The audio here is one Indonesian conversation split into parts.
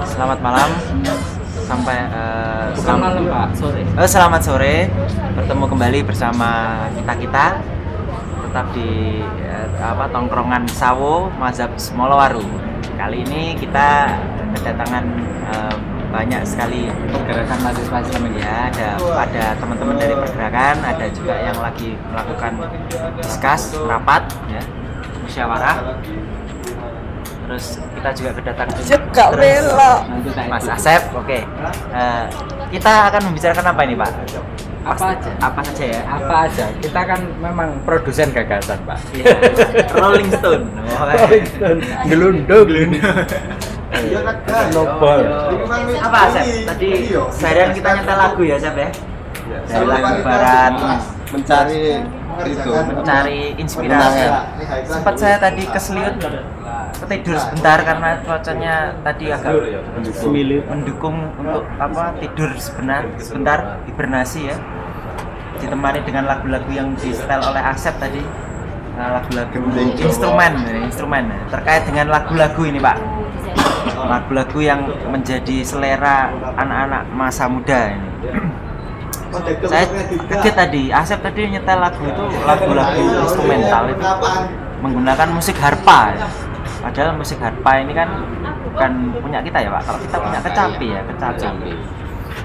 Selamat malam. Sampai Bukan malam Pak, sore. selamat sore. Bertemu kembali bersama kita tetap di tongkrongan Sawo Mazhab Molowaru. Kali ini kita kedatangan banyak sekali Pergerakan mahasiswa Islam ini. ya, ada teman-teman dari pergerakan, ada juga yang lagi melakukan diskus rapat ya, musyawarah. Terus kita juga kedatangan Mas Asep. Oke. Kita akan membicarakan apa ini, Pak? Apa aja? Apa saja ya? Apa aja? Kita kan memang produsen gagasan Pak. Iya. Rolling Stone. Gelundung. Nobel. Apa Asep? Tadi seharian kita nyetel lagu ya, Asep ya? Dari lagu barat, mencari inspirasi. Sempat saya tadi keseliut tidur sebentar karena cuacanya tadi agak mendukung untuk tidur sebentar hibernasi ya, ditemani dengan lagu-lagu yang di setel oleh Asep tadi, lagu-lagu instrumen terkait dengan lagu-lagu ini Pak, lagu-lagu yang menjadi selera anak-anak masa muda ini. Saya kaget tadi, Asep tadi nyetel lagu itu lagu-lagu instrumental itu menggunakan musik harpa ya. Padahal musik harpa ini kan bukan punya kita ya Pak. Kalau kita punya kecapi ya, kecapi.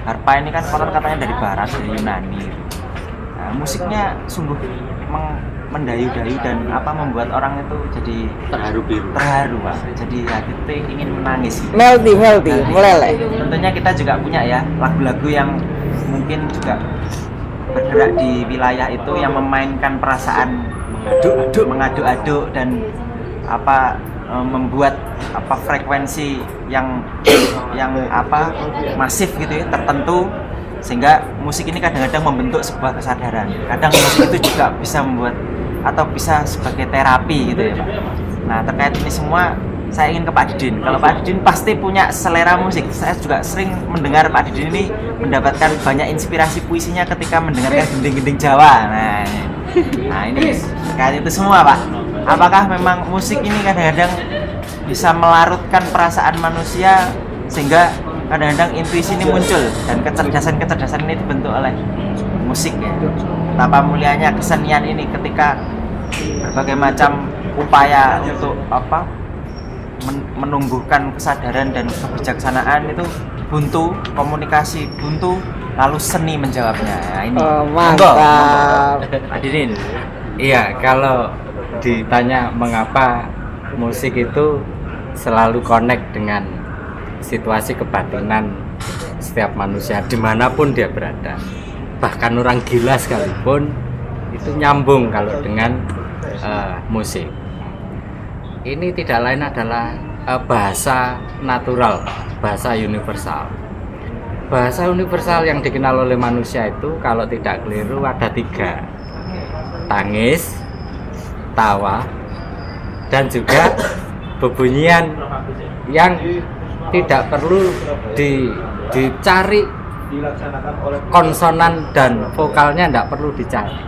Harpa ini kan konon katanya dari barat, dari Yunani. Nah, musiknya sungguh mendayu-dayu dan membuat orang itu jadi terharu Pak. Jadi hati itu ingin menangis. Melody, meleleh. Tentunya kita juga punya ya lagu-lagu yang mungkin juga bergerak di wilayah itu yang memainkan perasaan mengaduk-aduk dan membuat frekuensi yang masif gitu ya, tertentu, sehingga musik ini kadang-kadang membentuk sebuah kesadaran. Kadang musik itu juga bisa membuat atau bisa sebagai terapi gitu ya Pak. Nah, terkait ini semua saya ingin ke Pak Didin. Kalau Pak Didin pasti punya selera musik. Saya juga sering mendengar Pak Didin ini mendapatkan banyak inspirasi puisinya ketika mendengarkan gending-gending Jawa. Nah ini terkait itu semua Pak. Apakah memang musik ini kadang-kadang bisa melarutkan perasaan manusia sehingga kadang-kadang intuisi ini muncul dan kecerdasan ini dibentuk oleh musik ya. Betapa mulianya kesenian ini ketika berbagai macam upaya untuk menumbuhkan kesadaran dan kebijaksanaan itu buntu, komunikasi buntu, lalu seni menjawabnya. Nah, ini. Mantap. Pak Didin. Iya, kalau ditanya mengapa musik itu selalu connect dengan situasi kebatinan setiap manusia dimanapun dia berada, bahkan orang gila sekalipun itu nyambung kalau dengan musik. Ini tidak lain adalah bahasa natural, bahasa universal. Bahasa universal yang dikenal oleh manusia itu kalau tidak keliru ada 3: tangis, tawa, dan juga bebunyian yang tidak perlu dicari konsonan dan vokalnya, tidak perlu dicari.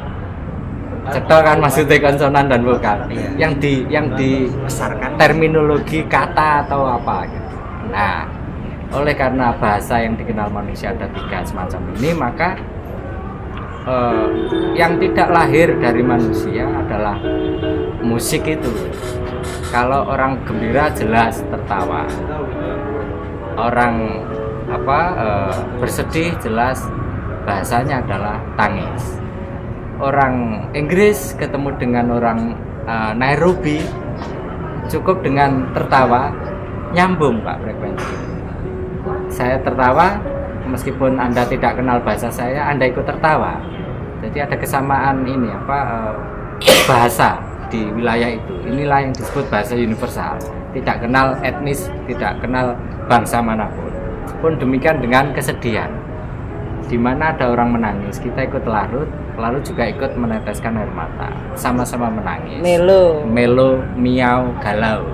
Cetok kan maksudnya konsonan dan vokal yang dibesarkan terminologi kata atau apa gitu. Nah, oleh karena bahasa yang dikenal manusia ada 3 semacam ini, maka yang tidak lahir dari manusia adalah musik itu. Kalau orang gembira jelas tertawa, orang bersedih jelas bahasanya adalah tangis. Orang Inggris ketemu dengan orang Nairobi cukup dengan tertawa, nyambung Pak frekuensi. Saya tertawa meskipun Anda tidak kenal bahasa saya, Anda ikut tertawa. Jadi ada kesamaan ini bahasa di wilayah itu. Inilah yang disebut bahasa universal. Tidak kenal etnis, tidak kenal bangsa manapun. Pun demikian dengan kesedihan. Di mana ada orang menangis, kita ikut larut, lalu juga ikut meneteskan air mata. Sama-sama menangis. Melo, miau, galau.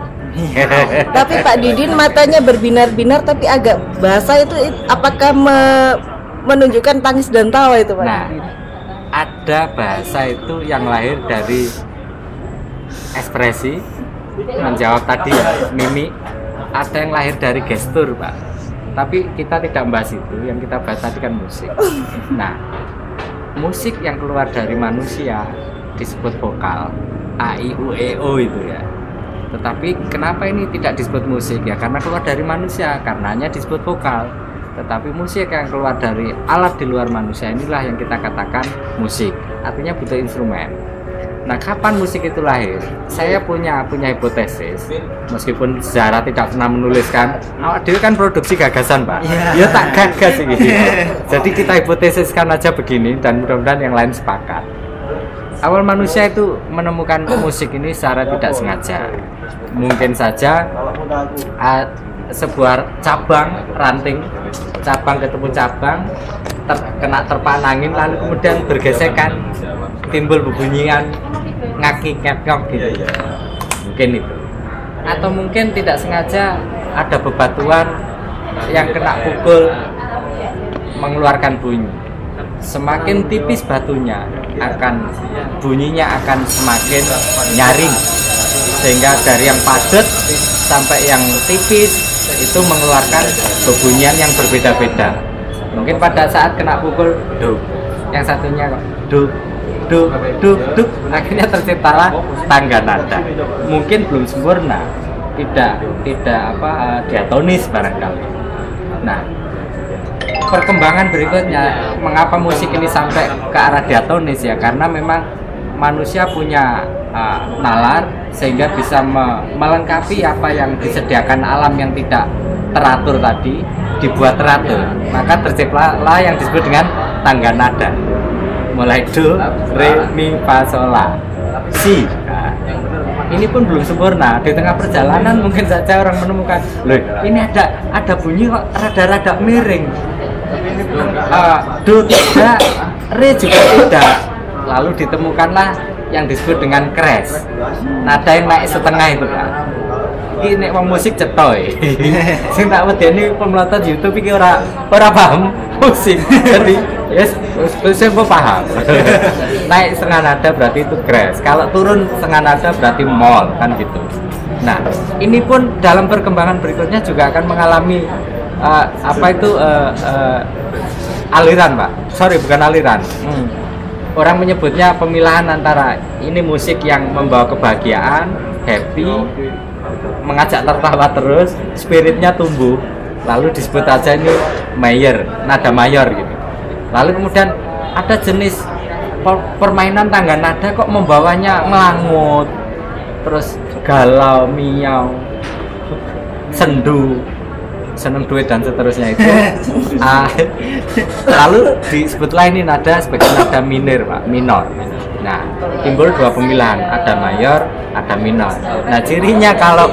Tapi Pak Didin matanya berbinar-binar tapi agak bahasa itu apakah menunjukkan tangis dan tawa itu Pak? Nah, ada bahasa itu yang lahir dari ekspresi, menjawab tadi ya, mimik, ada yang lahir dari gestur, Pak. Tapi kita tidak membahas itu, yang kita bahas tadi kan musik. Nah, musik yang keluar dari manusia disebut vokal, A, I, U, E, O itu ya. Tetapi kenapa ini tidak disebut musik ya? Karena keluar dari manusia, karenanya disebut vokal. Tetapi musik yang keluar dari alat di luar manusia inilah yang kita katakan musik. Artinya butuh instrumen. Nah, kapan musik itu lahir? Saya punya hipotesis, meskipun sejarah tidak pernah menuliskan. Awak dhewe kan produksi gagasan, Pak. Ya tak gagas ini. Jadi kita hipotesiskan aja begini dan mudah-mudahan yang lain sepakat. Awal manusia itu menemukan musik ini secara tidak sengaja. Mungkin saja sebuah cabang ranting, cabang ketemu cabang, kena terpaan angin lalu kemudian bergesekan, timbul bebunyian ngaki-ngekok gitu. Mungkin itu. Atau mungkin tidak sengaja ada bebatuan yang kena pukul mengeluarkan bunyi. Semakin tipis batunya bunyinya akan semakin nyaring, sehingga dari yang padat sampai yang tipis itu mengeluarkan bebunyian yang berbeda-beda. Mungkin pada saat kena pukul duk, yang satunya duk duk duk duk, akhirnya terciptalah tangga nada. Mungkin belum sempurna, tidak diatonis barangkali. Nah, perkembangan berikutnya, mengapa musik ini sampai ke arah diatonis ya? Karena memang manusia punya nalar sehingga bisa melengkapi apa yang disediakan alam yang tidak teratur tadi dibuat teratur. Maka terciptalah yang disebut dengan tangga nada. Mulai do, re, mi, fa, sol, la, si. Nah, ini pun belum sempurna. Di tengah perjalanan mungkin saja orang menemukan, loh, ini ada bunyi kok rada-rada miring. Do tidak, re juga tidak. Lalu ditemukanlah yang disebut dengan crash, nada yang naik setengah itu, Pak. Ini wong musik cetoy. Sing tak wedeni pemelotot YouTube iki ora paham musik. Jadi yes, saya paham. Naik setengah nada berarti itu crash. Kalau turun setengah nada berarti moll, kan gitu. Nah, ini pun dalam perkembangan berikutnya juga akan mengalami aliran, Pak. Sorry, bukan aliran. Orang menyebutnya pemilahan antara ini musik yang membawa kebahagiaan, happy, mengajak tertawa terus, spiritnya tumbuh, lalu disebut aja ini mayor, nada mayor gitu. Lalu kemudian ada jenis permainan tangga nada kok membawanya melangut, terus galau, miau, sendu, seneng duit dan seterusnya itu. Lalu disebutlah ini nada sebagai nada minor, Pak, minor. Nah, timbul dua pemilahan, ada mayor, ada minor. Nah, cirinya kalau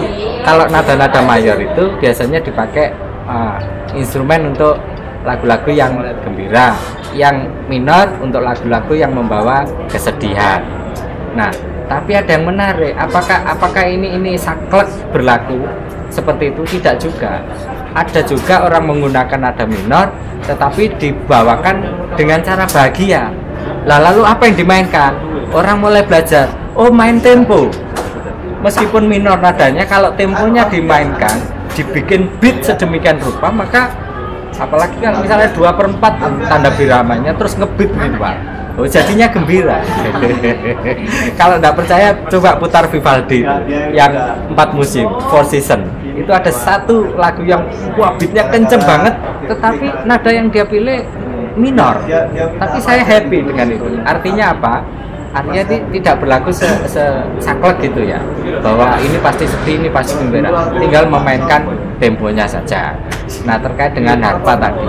nada-nada mayor itu biasanya dipakai instrumen untuk lagu-lagu yang gembira, yang minor untuk lagu-lagu yang membawa kesedihan. Nah, tapi ada yang menarik, apakah ini saklek berlaku seperti itu? Tidak juga. Ada juga orang menggunakan nada minor tetapi dibawakan dengan cara bahagia. Lah, lalu apa yang dimainkan? Orang mulai belajar, oh main tempo. Meskipun minor nadanya, kalau temponya dimainkan, dibikin beat sedemikian rupa, maka apalagi kan misalnya 2/4 tanda biramanya terus ngebeat gitu, Pak. Oh, jadinya gembira. Kalau tidak percaya, coba putar Vivaldi yang 4 musim, 4 season. Itu ada satu lagu yang beatnya kenceng banget, tetapi nada yang dia pilih minor. Tapi saya happy dengan itu. Artinya apa? Artinya tidak berlaku saklek gitu ya, bahwa ini pasti sedih, ini pasti gembira. Tinggal memainkan temponya saja. Nah, terkait dengan harpa tadi,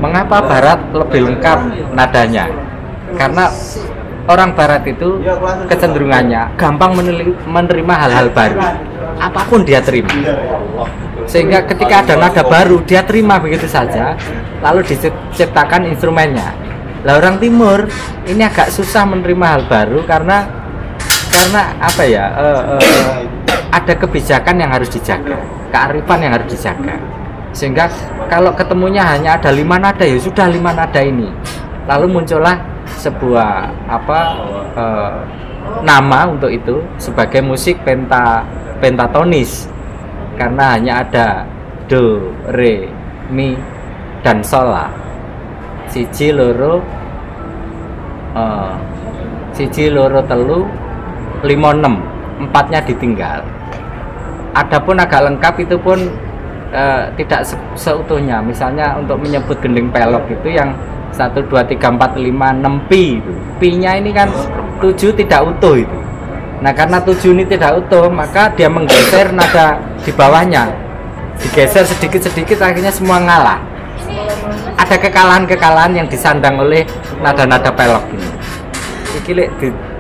mengapa Barat lebih lengkap nadanya? Karena orang Barat itu kecenderungannya gampang menerima hal-hal baru, apapun dia terima. Sehingga ketika ada nada baru, dia terima begitu saja, lalu diciptakan instrumennya. Lah, orang Timur ini agak susah menerima hal baru karena apa ya? Ada kebijakan yang harus dijaga, kearifan yang harus dijaga. Sehingga kalau ketemunya hanya ada 5 nada, ya sudah 5 nada ini. Lalu muncullah sebuah nama untuk itu sebagai musik pentatonis. karena hanya ada do, re, mi, dan sol lah. Siji loro telu 5 6, empatnya ditinggal. Adapun agak lengkap itu pun tidak seutuhnya. Misalnya untuk menyebut gending pelok itu yang 1 2 3 4 5 6 pi itu. Pi-nya ini kan 7 tidak utuh itu. Nah, karena 7 ini tidak utuh, maka dia menggeser nada di bawahnya. Digeser sedikit-sedikit akhirnya semua ngalah. Ada kekalahan-kekalahan yang disandang oleh nada-nada pelok ini. Iki lek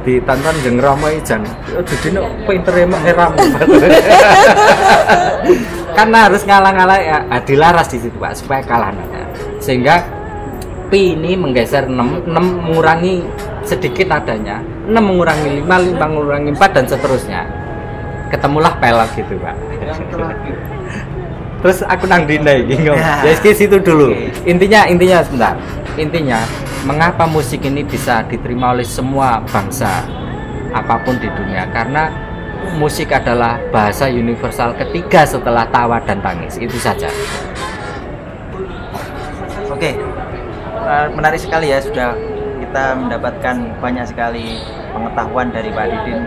ditonton jeung Rama Ijan. Oh, dudine pinter emang eramu. Karena harus ngalah-ngalah ya, dilaras di situ Pak supaya kalah nada. Sehingga pi ini menggeser 6 mengurangi sedikit nadanya, 6 mengurangi 5, 5 mengurangi 4 dan seterusnya. Ketemulah pelok gitu Pak. Terus aku nang dina iki ngomong. Ya situ dulu. Intinya sebentar. Intinya mengapa musik ini bisa diterima oleh semua bangsa apapun di dunia? Karena musik adalah bahasa universal ketiga setelah tawa dan tangis. Itu saja. Oke. Menarik sekali ya, sudah kita mendapatkan banyak sekali pengetahuan dari Pak Didin,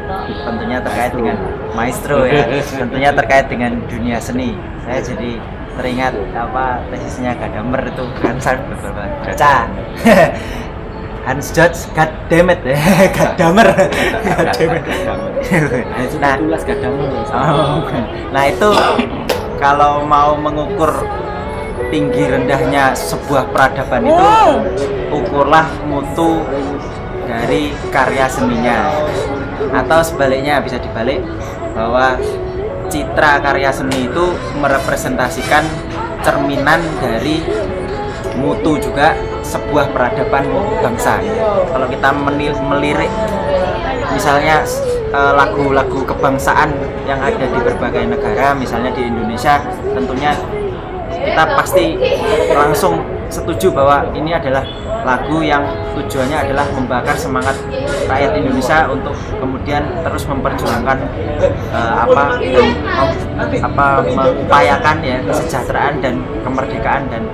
tentunya terkait dengan maestro ya, tentunya terkait dengan dunia seni. Saya jadi teringat apa tesisnya Gadamer itu Hans Georg Gadamer Gadamer. Nah itu kalau mau mengukur tinggi rendahnya sebuah peradaban itu, ukurlah mutu dari karya seninya, atau sebaliknya bisa dibalik bahwa citra karya seni itu merepresentasikan cerminan dari mutu juga sebuah peradaban bangsa. Kalau kita melirik misalnya lagu-lagu kebangsaan yang ada di berbagai negara, misalnya di Indonesia, tentunya kita pasti langsung setuju bahwa ini adalah lagu yang tujuannya adalah membakar semangat rakyat Indonesia untuk kemudian terus memperjuangkan mengupayakan ya kesejahteraan dan kemerdekaan dan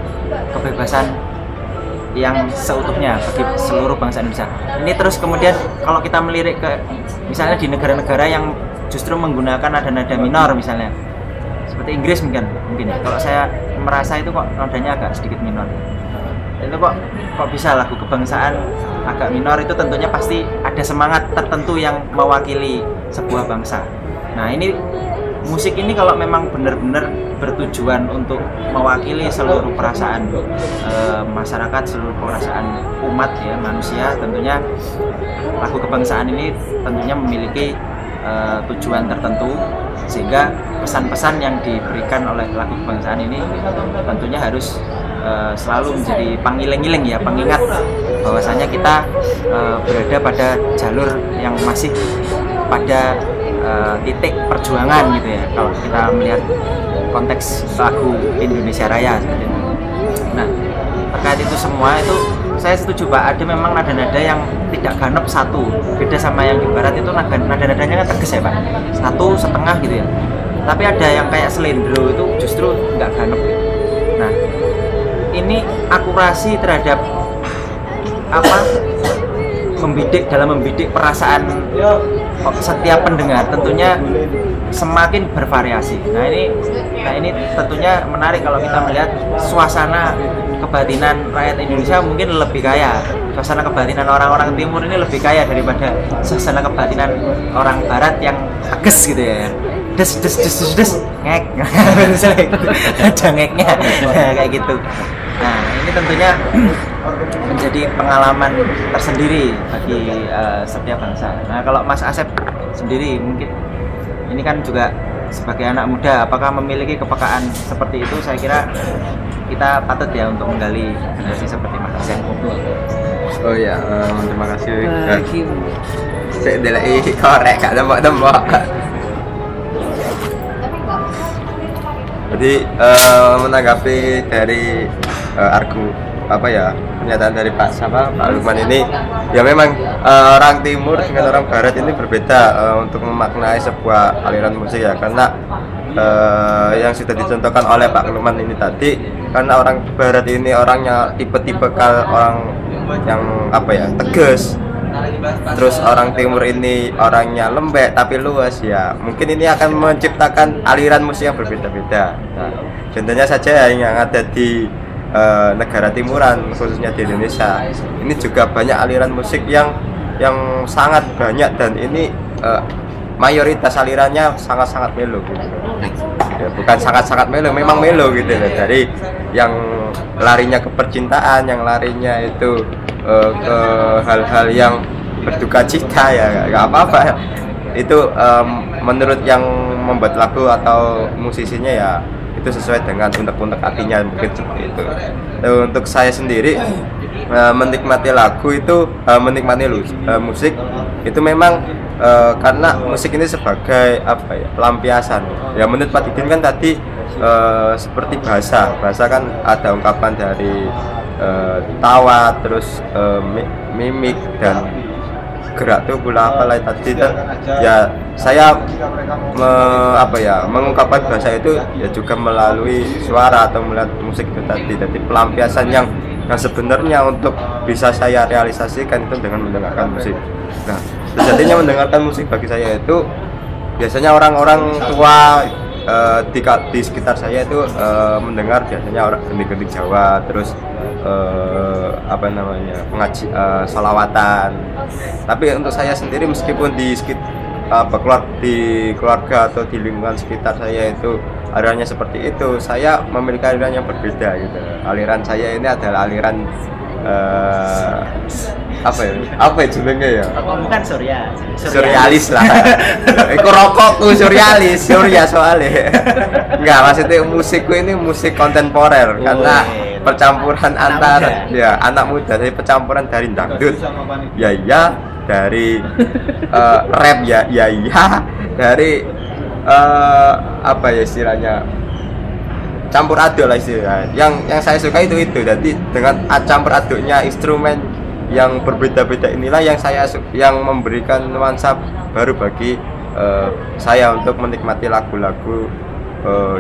kebebasan yang seutuhnya bagi seluruh bangsa Indonesia. Ini terus kemudian kalau kita melirik ke misalnya di negara-negara yang justru menggunakan nada-nada minor, misalnya seperti Inggris mungkin kalau saya merasa itu kok nadanya agak sedikit minor. Itu kok bisa lagu kebangsaan agak minor, itu tentunya pasti ada semangat tertentu yang mewakili sebuah bangsa. Nah ini musik ini kalau memang benar-benar bertujuan untuk mewakili seluruh perasaan masyarakat, seluruh perasaan umat ya manusia, tentunya lagu kebangsaan ini tentunya memiliki tujuan tertentu, sehingga pesan-pesan yang diberikan oleh lagu kebangsaan ini tentunya harus selalu menjadi pangiling-iling ya, pengingat bahwasanya kita berada pada jalur yang masih pada titik perjuangan gitu ya, kalau kita melihat konteks lagu Indonesia Raya seperti itu. Nah terkait itu semua itu saya setuju Pak, ada memang nada-nada yang tidak ganep satu, beda sama yang di barat itu nada-nadanya kan tegas ya Pak, 1,5 gitu ya, tapi ada yang kayak selendro itu justru nggak ganep gitu. Nah ini akurasi terhadap membidik perasaan setiap pendengar tentunya semakin bervariasi. Nah ini tentunya menarik kalau kita melihat suasana kebatinan rakyat Indonesia mungkin lebih kaya. Suasana kebatinan orang-orang timur ini lebih kaya daripada suasana kebatinan orang barat yang tegas gitu ya. Des ngek. Ada ngeknya kayak gitu. Nah ini tentunya menjadi pengalaman tersendiri bagi setiap bangsa. Nah kalau Mas Asep sendiri mungkin ini kan juga sebagai anak muda, apakah memiliki kepekaan seperti itu? Saya kira kita patut ya untuk menggali generasi seperti Mas Asep. Oh ya, terima kasih. Saya delai korek gak tembok-tembok. Jadi menanggapi dari apa ya, pernyataan dari Pak Lukman ini ya memang orang timur dengan orang barat ini berbeda untuk memaknai sebuah aliran musik ya, karena yang sudah dicontohkan oleh Pak Lukman ini tadi, karena orang barat ini orangnya tipe-tipe orang yang apa ya, tegas, terus orang timur ini orangnya lembek tapi luas ya, mungkin ini akan menciptakan aliran musik yang berbeda-beda. Nah, contohnya saja yang ada di negara timuran, khususnya di Indonesia, ini juga banyak aliran musik yang sangat banyak, dan ini mayoritas alirannya sangat-sangat melo gitu. Ya, bukan sangat-sangat melo, memang melo gitu loh. Dari yang larinya ke percintaan, yang larinya itu ke hal-hal yang berduka cita, ya nggak apa-apa. Itu menurut yang membuat lagu atau musisinya ya itu sesuai dengan unek-unek hatinya, mungkin seperti itu. Untuk saya sendiri menikmati lagu itu, menikmati musik itu memang karena musik ini sebagai apa ya, pelampiasan. Ya menurut Pak Didin kan tadi seperti bahasa kan ada ungkapan dari tawa, terus mimik dan gerak tuh pula apa tadi, dan ya saya mengungkapkan bahasa itu ya juga melalui suara atau melihat musik itu tadi. Jadi pelampiasan yang sebenarnya untuk bisa saya realisasikan itu dengan mendengarkan musik. Nah, sejatinya mendengarkan musik bagi saya itu biasanya orang-orang tua di sekitar saya itu mendengar biasanya orang gending-gending Jawa, terus pengaji sholawatan. Tapi untuk saya sendiri, meskipun di keluarga atau di lingkungan sekitar saya itu alirannya seperti itu, saya memiliki aliran yang berbeda gitu. Aliran saya ini adalah aliran apa ya judulnya ya? Bukan surrealis lah. Iku rokokku surrealis, surya soalnya. Enggak, maksudnya musikku ini musik kontemporer, karena percampuran antara anak muda, dari percampuran dari dangdut, dari rap dari apa ya istilahnya, campur aduk lah istilahnya. Yang saya suka itu. Jadi dengan campur aduknya instrumen yang berbeda-beda inilah yang memberikan nuansa baru bagi saya untuk menikmati lagu-lagu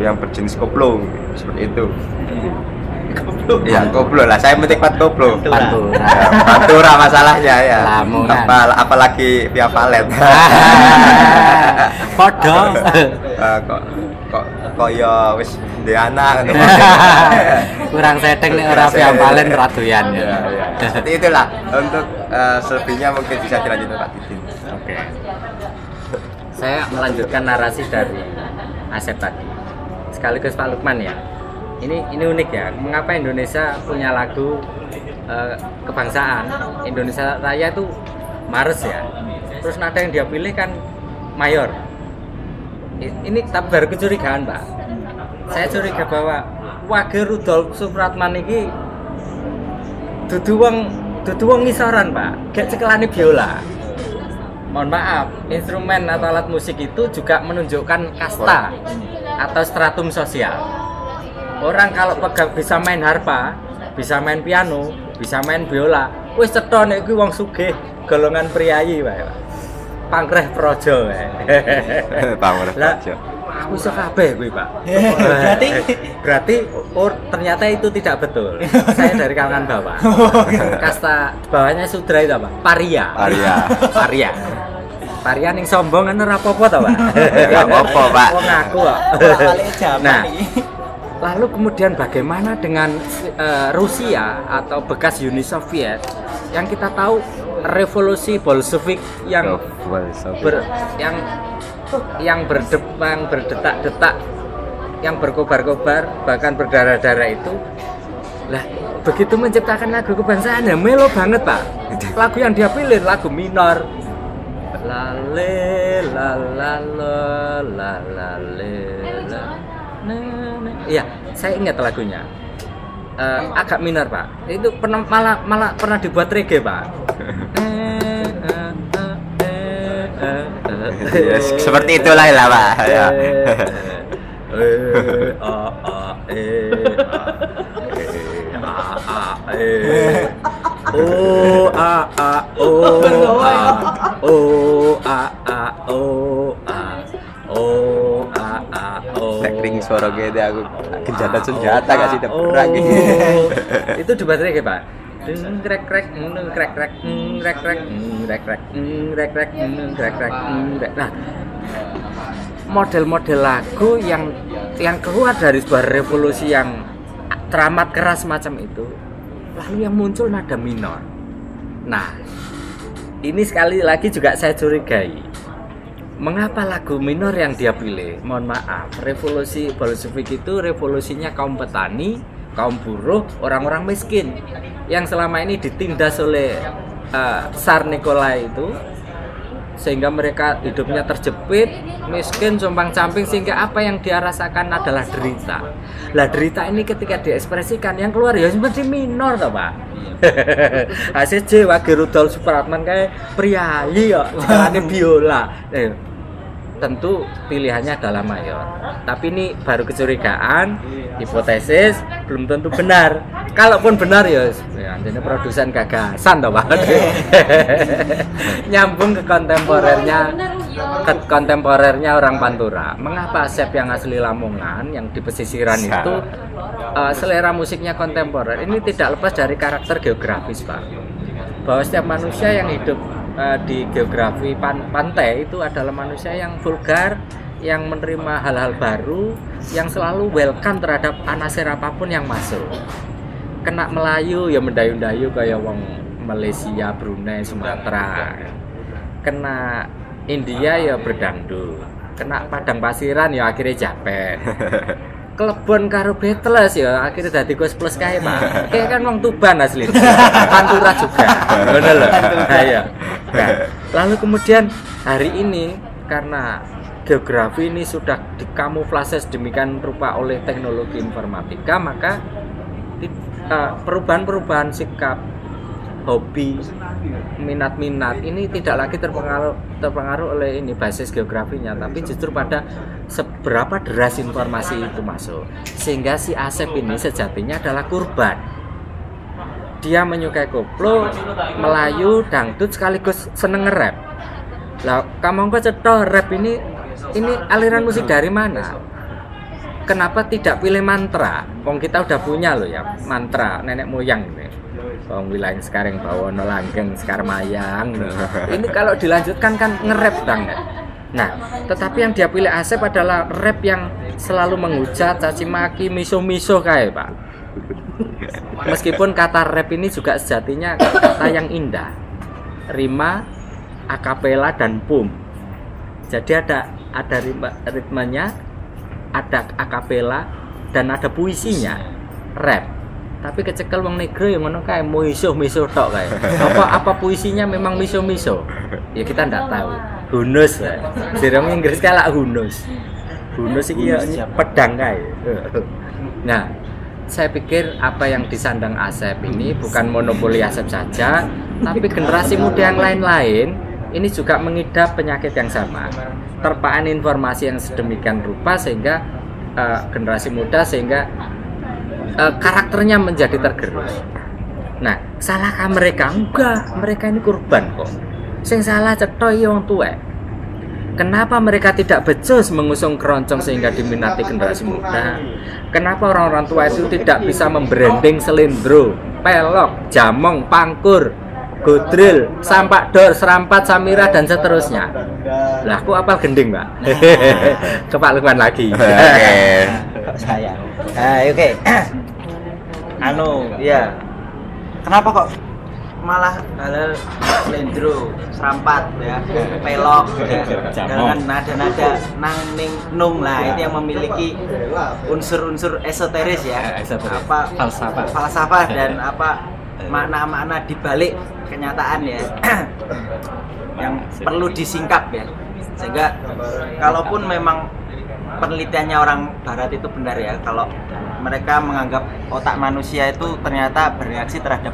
yang berjenis koplo seperti itu. Ya koplo lah, saya menikmati koplo. Pantura masalahnya ya. Apalagi via valet. Podo. Kok ya wis ndek anak ngono. Kurang setting nek ora via valet radoyan ya. Seperti itulah. Untuk selebihnya mungkin bisa dilanjutkan Pak Didin. Oke. Saya melanjutkan narasi dari Asep tadi. Sekaligus Pak Lukman ya. Ini unik ya. Mengapa Indonesia punya lagu kebangsaan? Indonesia Raya itu Mars ya. Terus nada yang dia pilih kan mayor. Ini tapi baru kecurigaan, Pak. Saya curiga bahwa Wage Rudolf Supratman ini dudu wong ngisoran, Pak. Gak cekelane biola. Mohon maaf, instrumen atau alat musik itu juga menunjukkan kasta atau stratum sosial. Orang kalau bisa main harpa, bisa main piano, bisa main biola, wis cetha nek kuwi wong sugih, golongan priayi wae, Pak. Pangkreh Projo wae. Pangkreh Projo. Aku iso kabeh kuwi, Pak. Berarti ternyata itu tidak betul. Saya dari kalangan bawah. Kasta bawahnya sudra itu apa? Paria. Paria ning sombong kan ora apa-apa to, Pak. Enggak apa-apa, Pak. Wong aku kok. Nah, lalu kemudian bagaimana dengan Rusia atau bekas Uni Soviet yang kita tahu revolusi Bolshevik yang berdetak-detak, yang berkobar-kobar, bahkan berdarah-darah itu. Lah, begitu menciptakan lagu kebangsaan ya melo banget, Pak. Lagu yang dia pilih lagu minor. Lale la la la la la la. Iya, saya ingat lagunya. Agak minor, Pak. Itu malah pernah dibuat reggae, Pak. Seperti itulah lah, Pak. O a a o a o a a o a o a a o. Teknik suara gede aku kejahatan senjata gak sih perang gitu. Itu dibaterai kayak Pak. Krek krek krek krek krek krek krek krek krek krek krek krek. Nah, model-model lagu yang keluar dari sebuah revolusi yang teramat keras macam itu, lalu yang muncul nada minor. Nah, ini sekali lagi juga saya curigai, mengapa lagu minor yang dia pilih? Mohon maaf, revolusi Bolshevik itu revolusinya kaum petani, kaum buruh, orang-orang miskin yang selama ini ditindas oleh Tsar Nikolai itu, sehingga mereka hidupnya terjepit, miskin, compang-camping, sehingga apa yang dia rasakan adalah derita. Lah derita ini ketika diekspresikan yang keluar ya seperti minor toh Pak. ACJ Wage Rudolf Supratman kayak priayi ya, carane biola. Tentu pilihannya adalah mayor. Tapi ini baru kecurigaan, hipotesis, belum tentu benar. Kalaupun benar ya ini produsen gagasan toh Pak. Nyambung ke kontemporernya orang Pantura. Mengapa Asep yang asli Lamongan, yang di pesisiran itu selera musiknya kontemporer? Ini tidak lepas dari karakter geografis Pak. Bahwa setiap manusia yang hidup di geografi pantai itu adalah manusia yang vulgar, yang menerima hal-hal baru, yang selalu welcome terhadap anasir apapun yang masuk. Kena Melayu ya mendayu-dayu kayak wong Malaysia, Brunei, Sumatera. Kena India ya berdangdut. Kena Padang Pasiran ya akhirnya japet. Kelebon karo Beatles ya akhirnya dadi Ghost Plus kae Pak. Kayak kan wong Tuban asli. Pantura juga. Ngono lho. Iya. Nah, lalu kemudian hari ini karena geografi ini sudah dikamuflase sedemikian rupa oleh teknologi informatika, maka perubahan-perubahan sikap, hobi, minat-minat ini tidak lagi terpengaruh oleh ini basis geografinya, tapi justru pada seberapa deras informasi itu masuk, sehingga si Asep ini sejatinya adalah kurban. Dia menyukai koplo, Melayu, dangdut, sekaligus seneng nge-rap. Lah, kamu kok cetha rap ini aliran musik dari mana? Kenapa tidak pilih mantra? Wong kita udah punya loh ya, mantra nenek moyang ini. Wong wilayah sekarang bawono langgeng sekar mayang. Ini kalau dilanjutkan kan nge-rap banget. Nah, tetapi yang dia pilih Asep adalah rap yang selalu menghujat, caci maki, miso-miso kayak Pak. Meskipun kata rap ini juga sejatinya kata yang indah, rima, akapela dan pum. Jadi ada ritmenya, ada akapela dan ada puisinya, rap. Tapi kecekel wong negro yang ngono kae miso tok kae. Apa puisinya memang miso? Ya kita ndak tahu. Hunus. Dirong Inggris kalah hunus. Hunus iki ya pedang kae. Nah, saya pikir apa yang disandang Asep ini bukan monopoli Asep saja, tapi generasi muda yang lain-lain ini juga mengidap penyakit yang sama. Terpaan informasi yang sedemikian rupa sehingga generasi muda karakternya menjadi tergerus. Nah, salahkah mereka? Enggak, mereka ini korban kok. Sing salah cetha iki wong tuwek. Kenapa mereka tidak becus mengusung keroncong sehingga diminati generasi muda? Kenapa orang-orang tua itu tidak bisa membranding selindro, pelok, jamong, pangkur, godril, sampak dor, serampat, samira dan seterusnya? Lah aku apal gending, Mbak. Ke Pak Lukman lagi. Oke. Saya. Oke. Ya. Kenapa kok malah halal selendro, serampat ya, pelok ya, dengan nada-nada nung lah, itu yang memiliki unsur-unsur esoteris ya, apa falsafah dan apa makna-makna di balik kenyataan ya yang perlu disingkap ya, sehingga kalaupun memang penelitiannya orang barat itu benar ya, kalau mereka menganggap otak manusia itu ternyata bereaksi terhadap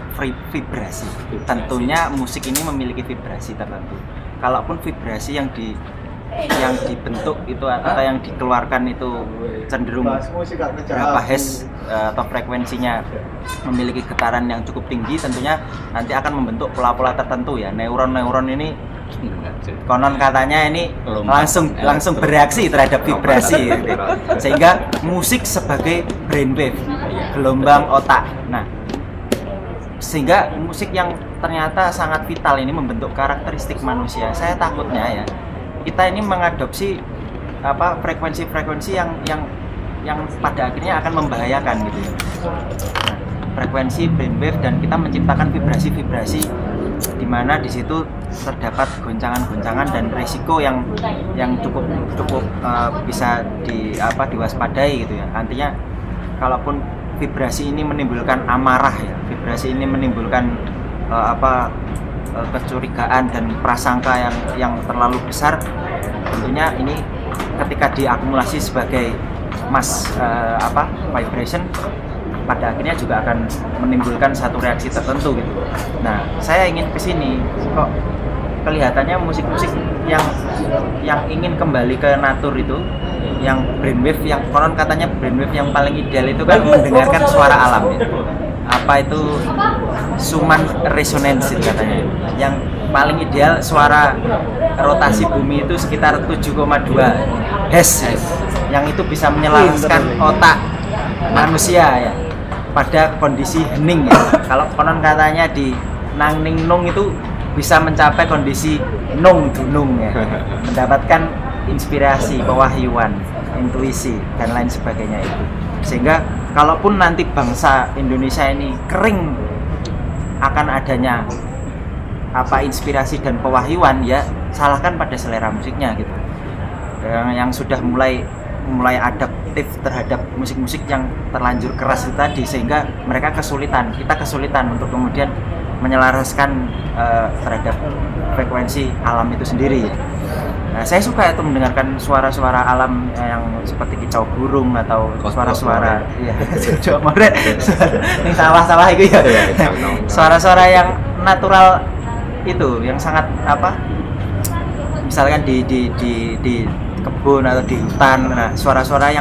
vibrasi. Tentunya musik ini memiliki vibrasi tertentu. Kalaupun vibrasi yang yang dibentuk itu atau yang dikeluarkan itu cenderung berapa hertz atau frekuensinya memiliki getaran yang cukup tinggi, tentunya nanti akan membentuk pola-pola tertentu ya. Neuron-neuron ini konon katanya ini langsung bereaksi terhadap vibrasi gitu. Sehingga musik sebagai brainwave, gelombang otak. Nah, sehingga musik yang ternyata sangat vital ini membentuk karakteristik manusia. Saya takutnya ya, kita ini mengadopsi frekuensi-frekuensi yang pada akhirnya akan membahayakan gitu ya. Nah, frekuensi brainwave, dan kita menciptakan vibrasi-vibrasi di mana di situ terdapat goncangan-goncangan dan risiko yang cukup bisa diwaspadai gitu ya. Artinya kalaupun vibrasi ini menimbulkan amarah ya, vibrasi ini menimbulkan kecurigaan dan prasangka yang terlalu besar, tentunya ini ketika diakumulasi sebagai mass vibration, pada akhirnya juga akan menimbulkan satu reaksi tertentu gitu. Nah, saya ingin kesini kok kelihatannya musik-musik yang ingin kembali ke natur itu, yang brainwave, yang konon katanya brainwave yang paling ideal itu kan mendengarkan suara alam ya. Apa itu Schumann resonance itu katanya. Yang paling ideal suara rotasi bumi itu sekitar 7,2 Hz. Yang itu bisa menyelaraskan otak manusia ya pada kondisi hening ya. Kalau konon katanya di Nangning Nung itu bisa mencapai kondisi nung dunung ya, mendapatkan inspirasi, pewahyuan, intuisi dan lain sebagainya itu. Sehingga kalaupun nanti bangsa Indonesia ini kering akan adanya inspirasi dan pewahyuan, ya salahkan pada selera musiknya gitu. Yang sudah mulai adaptif terhadap musik-musik yang terlanjur keras itu tadi, sehingga mereka kita kesulitan untuk kemudian menyelaraskan terhadap frekuensi alam itu sendiri. Nah, saya suka itu mendengarkan suara-suara alam yang seperti kicau burung atau suara-suara ini sawah-sawah itu ya. Suara-suara yang natural itu, yang sangat misalkan di kebun atau di hutan. Nah, suara-suara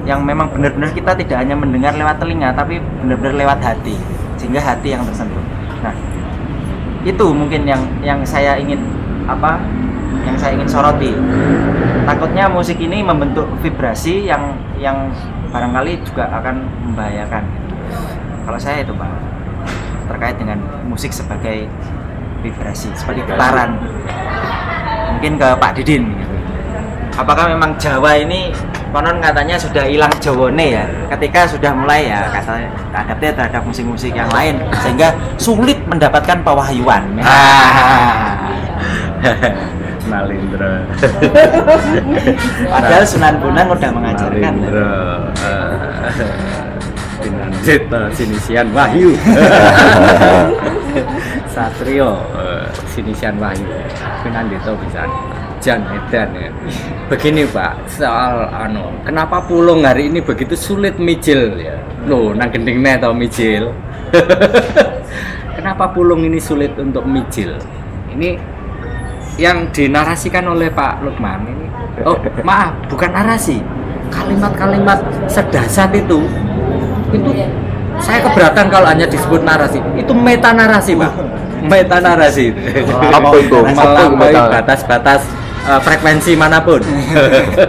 yang memang benar-benar kita tidak hanya mendengar lewat telinga, tapi benar-benar lewat hati, sehingga hati yang tersentuh. Nah, itu mungkin yang saya ingin soroti. Takutnya musik ini membentuk vibrasi yang barangkali juga akan membahayakan. Kalau saya itu Pak, terkait dengan musik sebagai vibrasi, sebagai getaran. Mungkin ke Pak Didin gitu. Apakah memang Jawa ini konon katanya sudah hilang Jawane ya, ketika sudah mulai ya katanya adaptif terhadap musik-musik yang lain, sehingga sulit mendapatkan pewahyuan. Nalindra. Padahal Sunan Bonang udah mengajarkan. Pinanjita sinisian Wahyu. Satrio sinisian Wahyu. Pinanjita bisa. Jan Edan ya. Begini Pak, soal kenapa Pulung hari ini begitu sulit mijil ya? Loh, nang gendingne tau mijil. Kenapa Pulung ini sulit untuk mijil? Ini yang dinarasikan oleh Pak Lukman ini. Oh, maaf, bukan narasi. Kalimat-kalimat sedasat itu saya keberatan kalau hanya disebut narasi. Itu meta narasi, Pak. Meta narasi. Apa itu? Melampaui batas-batas frekuensi manapun.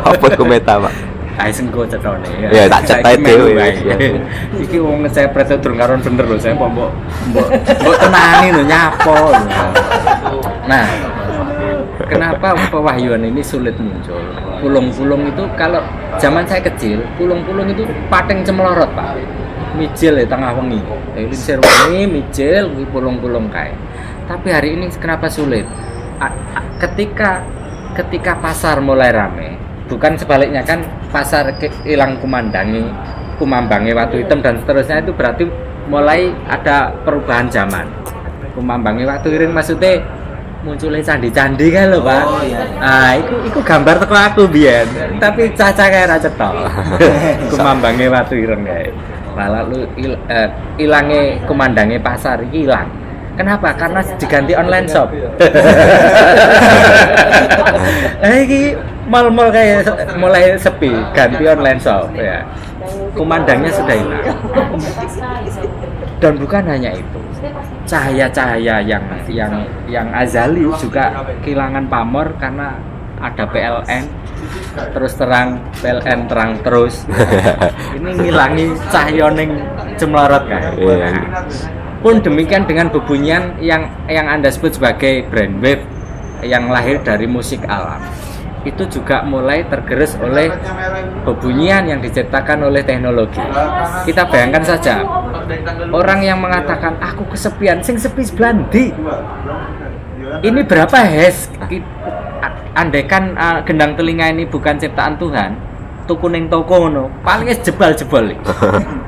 Apa itu meta, Pak? Kae sengko cetone. Ya tak cetai dhewe. Iki wong ngecepret durung karon bener lho, saya mbok tenani lho nyapo. Nah, kenapa pewahyuan ini sulit muncul? Pulung-pulung itu kalau zaman saya kecil, pulung-pulung itu pateng cemelorot, Pak. Mijil ya tengah wengi. Ini serwengi mijil kuwi pulung-pulung kae. Tapi hari ini kenapa sulit? Ketika pasar mulai rame, bukan sebaliknya kan, pasar hilang kumambangi watu hitam dan seterusnya, itu berarti mulai ada perubahan zaman. Kumambangi watu ireng maksudnya munculnya candi-candi kan lho Pak. Oh iya. Ah, iku gambar teko aku biyen. Tapi caca kae ra cetok. Kumambangi watu ireng kae. Lalu ilange kumandange pasar iki ilang. Kenapa? Karena diganti online shop. Ini mal-mal kayak mulai sepi, ganti online shop ya. Kumandangnya sudah hilang. Dan bukan hanya itu, cahaya-cahaya yang azali juga kehilangan pamor karena ada PLN. Terus terang, PLN terang terus. Ini ngilangi cahyoning cemlorot kan. Pun demikian dengan bebunyian yang Anda sebut sebagai brainwave yang lahir dari musik alam. Itu juga mulai tergerus oleh bebunyian yang diciptakan oleh teknologi. Kita bayangkan saja, orang yang mengatakan aku kesepian, sing sepi blandi. Ini berapa hes? Andaikan gendang telinga ini bukan ciptaan Tuhan, tuku ning toko no, paling jebal-jebol.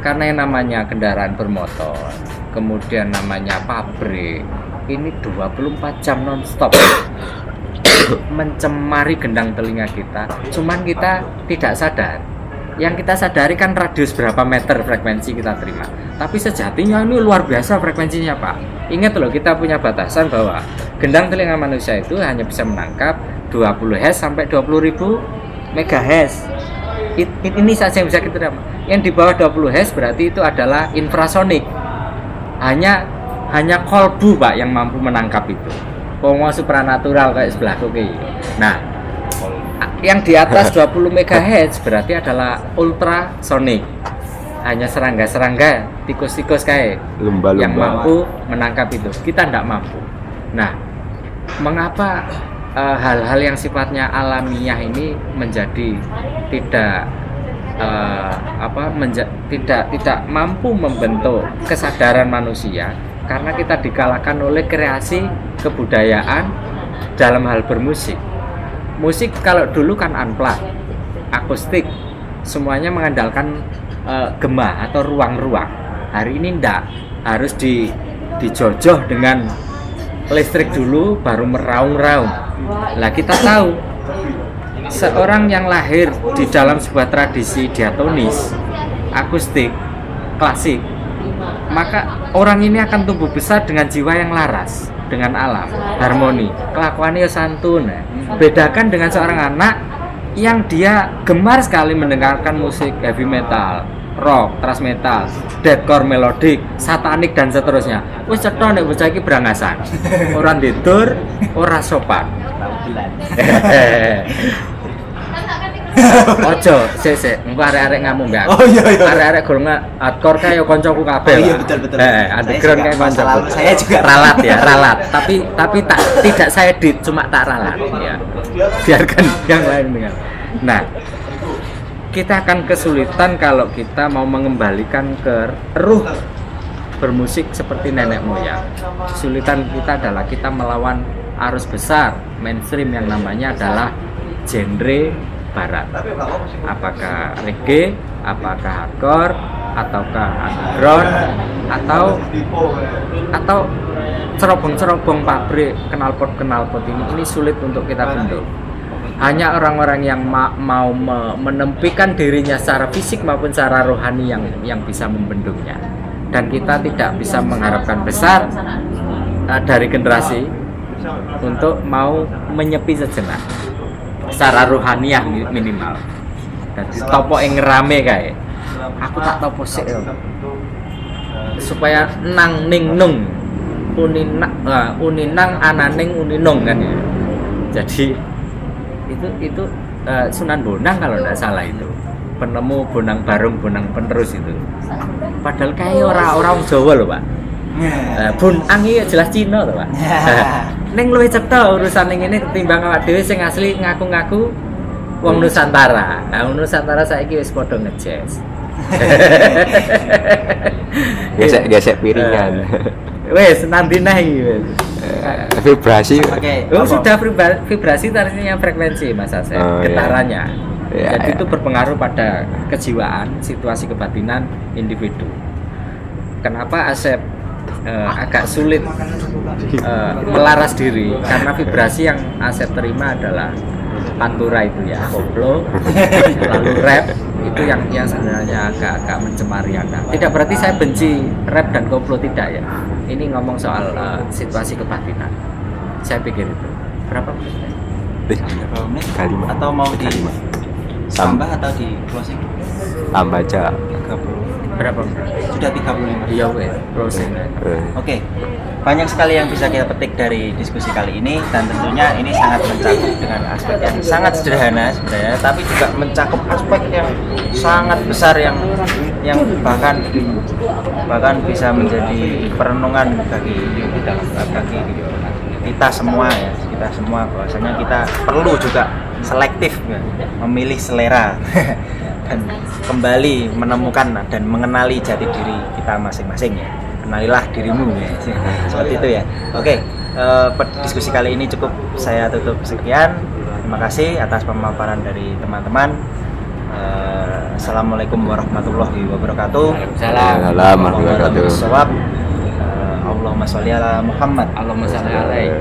Karena yang namanya kendaraan bermotor, kemudian namanya pabrik, ini 24 jam non-stop mencemari gendang telinga kita. Cuman kita tidak sadar. Yang kita sadari kan radius berapa meter frekuensi kita terima. Tapi sejatinya ini luar biasa frekuensinya, Pak. Ingat loh, kita punya batasan bahwa gendang telinga manusia itu hanya bisa menangkap 20 Hz sampai 20.000 MHz. Ini saja yang bisa kita terima. Yang di bawah 20 Hz berarti itu adalah infrasonik. Hanya kolbu, Pak, yang mampu menangkap itu. Pomo supranatural kayak sebelah kiri. Nah, yang di atas 20 MHz berarti adalah ultrasonik. Hanya serangga-serangga, tikus-tikus kayak lumba-lumba yang mampu menangkap itu. Kita tidak mampu. Nah, mengapa hal-hal yang sifatnya alamiah ini menjadi tidak mampu membentuk kesadaran manusia? Karena kita dikalahkan oleh kreasi kebudayaan dalam hal bermusik. Musik kalau dulu kan unplugged, akustik, semuanya mengandalkan gema atau ruang-ruang. Hari ini ndak, harus dijojoh dengan listrik dulu baru meraung-raung. Lah kita tahu seorang yang lahir di dalam sebuah tradisi diatonis, akustik, klasik, maka orang ini akan tumbuh besar dengan jiwa yang laras dengan alam, harmoni, kelakuannya santun. Bedakan dengan seorang anak yang dia gemar sekali mendengarkan musik heavy metal, rock, thrash metal, deathcore melodic, satanik dan seterusnya. Wis cetha nek bocah iki brangasan. Ora tidur, ora sopan. Ojo, sik, engko arek-arek ngamuk mbak. Oh iya. Arek-arek golongan hardcore kaya kancaku kabeh. Oh iya betul. Underground kaya kancaku. Saya juga ralat. Tapi tidak saya cuma tak ralat ya. Biarkan yang lain dengar. Nah, kita akan kesulitan kalau kita mau mengembalikan ke ruh bermusik seperti nenek moyang. Kesulitan kita adalah kita melawan arus besar mainstream yang namanya adalah genre barat. Apakah reggae, apakah hardcore, ataukah underground, atau cerobong-cerobong pabrik knalpot ini sulit untuk kita bendung. Hanya orang-orang yang mau menempikan dirinya secara fisik maupun secara rohani yang bisa membendungnya. Dan kita tidak bisa mengharapkan besar dari generasi untuk mau menyepi sejenak secara rohaniah minimal. Dan topo yang rame kayak aku tak topo sih supaya nang ning nung uninang ananing uninung kan ya. Jadi itu Sunan Bonang kalau tidak salah itu penemu bonang barung bonang penerus itu. Padahal kayak orang Jawa loh Pak. Bonang ini jelas Cina loh Pak. Neng luwih cetha urusan ini ketimbang awak dhewe sing asli ngaku-ngaku wong Nusantara. Nah, wong Nusantara saiki wis padha ngejazz. Gesek piringan. Wes nanti naik vibrasi. Sudah vibrasi artinya frekuensi Mas Asep, getarannya. Jadi itu berpengaruh pada kejiwaan, situasi kebatinan individu. Kenapa Asep agak sulit melaras diri? Karena vibrasi yang Asep terima adalah pantura itu ya, koplo, lalu rap itu yang sebenarnya agak mencemari Anda. Tidak berarti saya benci rap dan koplo, tidak ya. ini ngomong soal situasi kebatinan. Saya pikir itu berapa menit? Berapa menit? Kalimat. Atau mau di Kalimat. tambah atau di closing? Tambah aja. 30. Berapa menit? Sudah 35. Iya wes, closing. Oke, banyak sekali yang bisa kita petik dari diskusi kali ini dan tentunya ini sangat mencakup dengan aspek yang sangat sederhana sebenarnya, tapi juga mencakup aspek yang sangat besar yang bahkan bisa menjadi perenungan bagi kita semua ya, kita semua bahwasanya kita perlu juga selektif ya, memilih selera dan kembali menemukan dan mengenali jati diri kita masing-masing ya. Kenalilah dirimu ya. Seperti itu ya. Oke, diskusi kali ini cukup saya tutup sekian. Terima kasih atas pemaparan dari teman-teman. Assalamualaikum warahmatullahi wabarakatuh. Waalaikumsalam. Allahumma sholli ala Muhammad. Allahumma sholli alaihi.